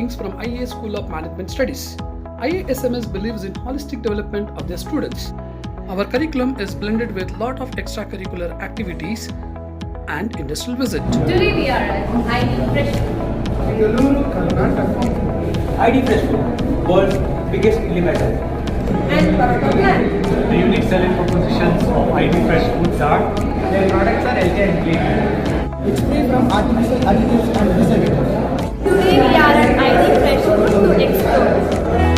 Greetings from IAS School of Management Studies. IASMS believes in holistic development of their students. Our curriculum is blended with lot of extracurricular activities and industrial visit. Today we are at ID Fresh Bengaluru, Karnataka. ID Fresh Food, world's biggest limiter. and Baroda plant. The unique selling propositions of ID Fresh Foods are Their products are healthy and clean. It's free from artificial additives and preservatives. Today we are at ID Fresh Food to explore